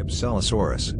Hypselosaurus.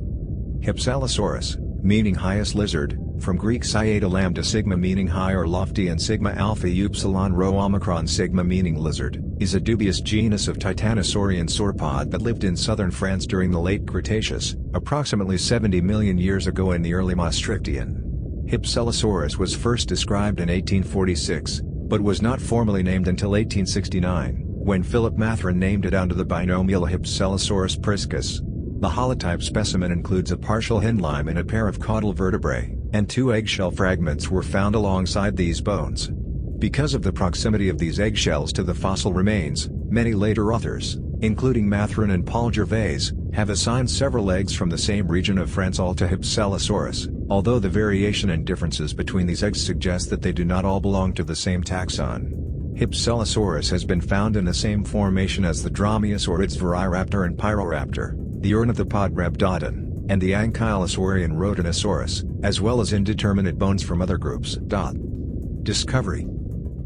Hypselosaurus, meaning highest lizard, from Greek iota lambda sigma meaning high or lofty and sigma alpha upsilon rho omicron sigma meaning lizard, is a dubious genus of titanosaurian sauropod that lived in southern France during the Late Cretaceous, approximately 70 million years ago in the early Maastrichtian. Hypselosaurus was first described in 1846, but was not formally named until 1869, when Phillip Matheron named it under the binomial Hypselosaurus priscus. The holotype specimen includes a partial hindlimb and a pair of caudal vertebrae, and 2 eggshell fragments were found alongside these bones. Because of the proximity of these eggshells to the fossil remains, many later authors, including Matheron and Paul Gervais, have assigned several eggs from the same region of France all to Hypselosaurus, although the variation and differences between these eggs suggest that they do not all belong to the same taxon. Hypselosaurus has been found in the same formation as the dromaeosaurids Variraptor and Pyroraptor, the ornithopod Rhabdodon, and the ankylosaurian Rhodanosaurus, as well as indeterminate bones from other groups. Discovery.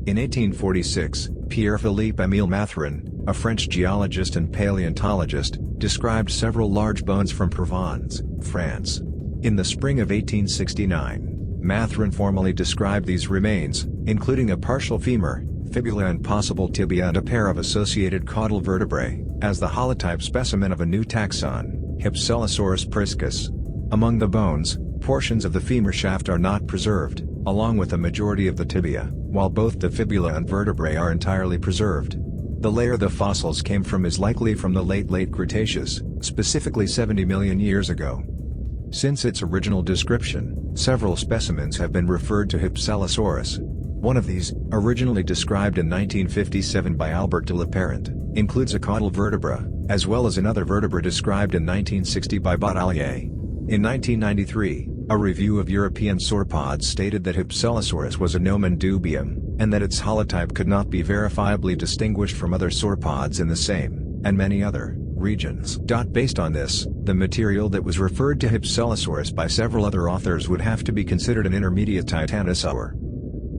In 1846, Pierre-Philippe Matheron, a French geologist and paleontologist, described several large bones from Provence, France. In the spring of 1869, Matheron formally described these remains, including a partial femur, fibula and possible tibia and a pair of associated caudal vertebrae, as the holotype specimen of a new taxon, Hypselosaurus priscus. Among the bones, portions of the femur shaft are not preserved, along with a majority of the tibia, while both the fibula and vertebrae are entirely preserved. The layer the fossils came from is likely from the late Cretaceous, specifically 70 million years ago. Since its original description, several specimens have been referred to Hypselosaurus. One of these, originally described in 1957 by Albert de Laparent, includes a caudal vertebra, as well as another vertebra described in 1960 by Baudelaire. In 1993, a review of European sauropods stated that Hypselosaurus was a nomen dubium, and that its holotype could not be verifiably distinguished from other sauropods in the same, and many other, regions. Based on this, the material that was referred to Hypselosaurus by several other authors would have to be considered an intermediate titanosaur.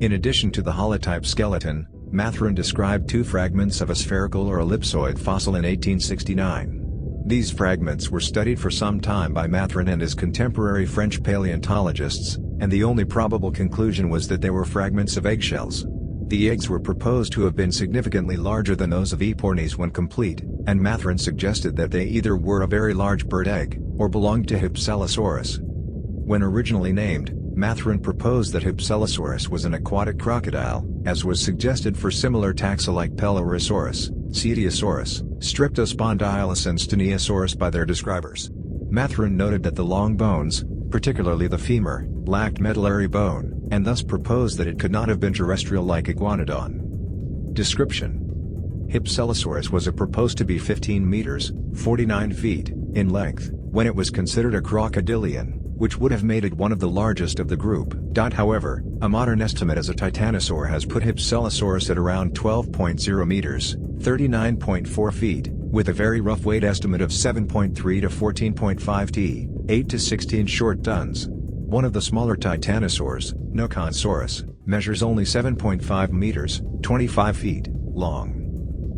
In addition to the holotype skeleton, Matheron described 2 fragments of a spherical or ellipsoid fossil in 1869. These fragments were studied for some time by Matheron and his contemporary French paleontologists, and the only probable conclusion was that they were fragments of eggshells. The eggs were proposed to have been significantly larger than those of Epornis when complete, and Matheron suggested that they either were a very large bird egg, or belonged to Hypselosaurus. When originally named, Matheron proposed that Hypselosaurus was an aquatic crocodile, as was suggested for similar taxa like Pelorosaurus, Cetiosaurus, Striptospondylus and Steniosaurus by their describers. Matheron noted that the long bones, particularly the femur, lacked medullary bone, and thus proposed that it could not have been terrestrial like Iguanodon. Description. Hypselosaurus was proposed to be 15 meters, 49 feet, in length, when it was considered a crocodilian, which would have made it one of the largest of the group. However, a modern estimate as a titanosaur has put Hypselosaurus at around 12.0 meters, 39.4 feet, with a very rough weight estimate of 7.3 to 14.5 t, 8 to 16 short tons. One of the smaller titanosaurs, Noconsaurus, measures only 7.5 meters, 25 feet, long.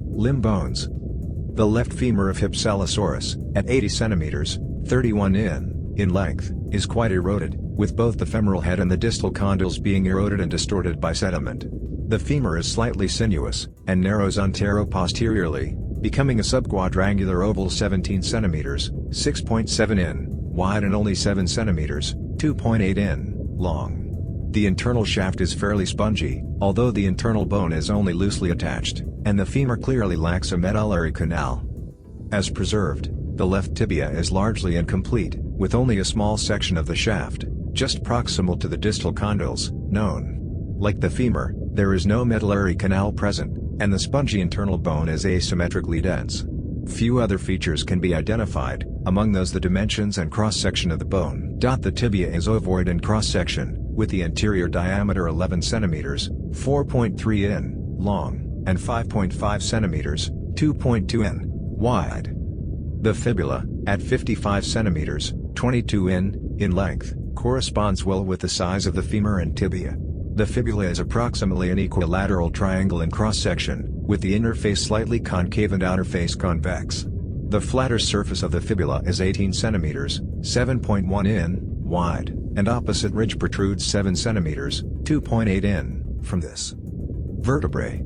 Limb bones. The left femur of Hypselosaurus, at 80 centimeters, 31 in length, is quite eroded, with both the femoral head and the distal condyles being eroded and distorted by sediment. The femur is slightly sinuous, and narrows antero-posteriorly, becoming a subquadrangular oval 17 centimeters, 6.7 in, wide and only 7 centimeters, 2.8 in, long. The internal shaft is fairly spongy, although the internal bone is only loosely attached, and the femur clearly lacks a medullary canal. As preserved, the left tibia is largely incomplete, with only a small section of the shaft, just proximal to the distal condyles, known. Like the femur, there is no medullary canal present, and the spongy internal bone is asymmetrically dense. Few other features can be identified, among those the dimensions and cross-section of the bone. The tibia is ovoid in cross-section, with the anterior diameter 11 centimeters, 4.3 in, long, and 5.5 centimeters, 2.2 in, wide. The fibula, at 55 centimeters, 22 in length, corresponds well with the size of the femur and tibia. The fibula is approximately an equilateral triangle in cross-section, with the inner face slightly concave and outer face convex. The flatter surface of the fibula is 18 cm, 7.1 in, wide, and opposite ridge protrudes 7 cm, 2.8 in, from this. Vertebrae.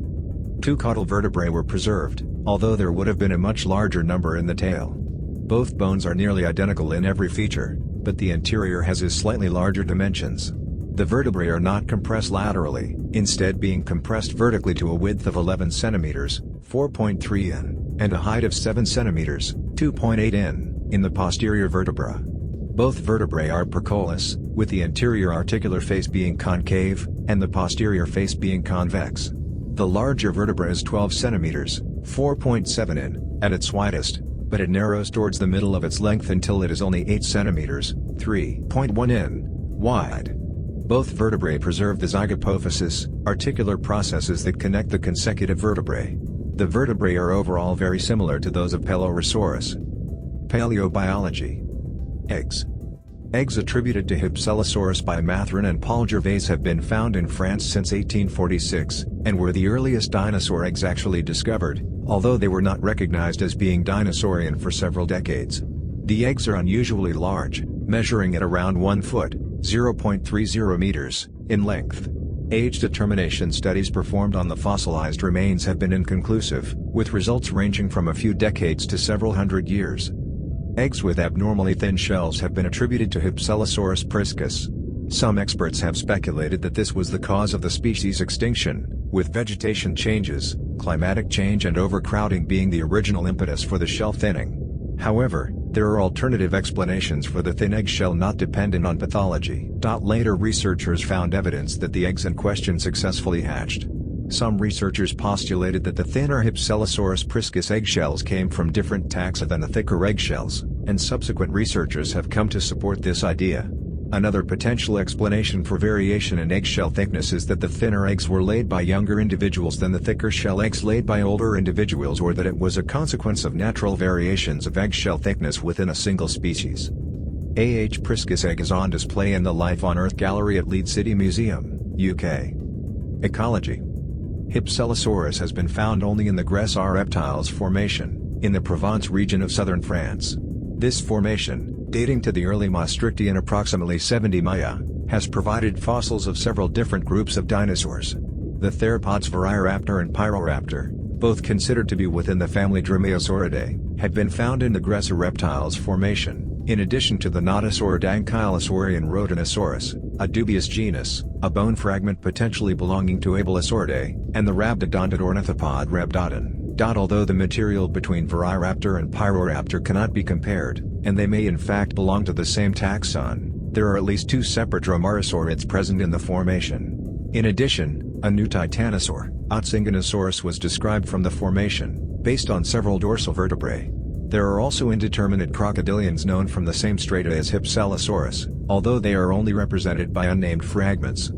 2 caudal vertebrae were preserved, although there would have been a much larger number in the tail. Both bones are nearly identical in every feature, but the anterior has slightly larger dimensions. The vertebrae are not compressed laterally, instead being compressed vertically to a width of 11 cm, 4.3 in, and a height of 7 cm, 2.8 in the posterior vertebra. Both vertebrae are procolous, with the anterior articular face being concave, and the posterior face being convex. The larger vertebra is 12 cm, 4.7 in, at its widest, but it narrows towards the middle of its length until it is only 8 cm, 3.1 in, wide. Both vertebrae preserve the zygapophysis, articular processes that connect the consecutive vertebrae. The vertebrae are overall very similar to those of Pelorosaurus. Paleobiology. Eggs. Eggs attributed to Hypselosaurus by Matheron and Paul Gervais have been found in France since 1846, and were the earliest dinosaur eggs actually discovered, although they were not recognized as being dinosaurian for several decades. The eggs are unusually large, measuring at around 1 foot, 0.30 meters, in length. Age determination studies performed on the fossilized remains have been inconclusive, with results ranging from a few decades to several hundred years. Eggs with abnormally thin shells have been attributed to Hypselosaurus priscus. Some experts have speculated that this was the cause of the species' extinction, with vegetation changes, climatic change and overcrowding being the original impetus for the shell thinning. However, there are alternative explanations for the thin eggshell not dependent on pathology. Later researchers found evidence that the eggs in question successfully hatched. Some researchers postulated that the thinner Hypselosaurus priscus eggshells came from different taxa than the thicker eggshells, and subsequent researchers have come to support this idea. Another potential explanation for variation in eggshell thickness is that the thinner eggs were laid by younger individuals than the thicker shell eggs laid by older individuals, or that it was a consequence of natural variations of eggshell thickness within a single species. A.H. priscus egg is on display in the Life on Earth gallery at Leeds City Museum, UK. Ecology. Hypselosaurus has been found only in the Grès Reptiles Formation, in the Provence region of southern France. This formation, dating to the early Maastrichtian approximately 70 Maya, has provided fossils of several different groups of dinosaurs. The theropods Variraptor and Pyroraptor, both considered to be within the family Dromaeosauridae, have been found in the Grès Reptiles Formation, in addition to the notasaurid ankylosaurian Rhodanosaurus, a dubious genus, a bone fragment potentially belonging to Abelisauridae, and the rhabdodonted ornithopod Rhabdodon. Although the material between Variraptor and Pyroraptor cannot be compared, and they may in fact belong to the same taxon, there are at least 2 separate dromaeosaurids present in the formation. In addition, a new titanosaur, Ecology, was described from the formation, based on several dorsal vertebrae. There are also indeterminate crocodilians known from the same strata as Hypselosaurus, although they are only represented by unnamed fragments.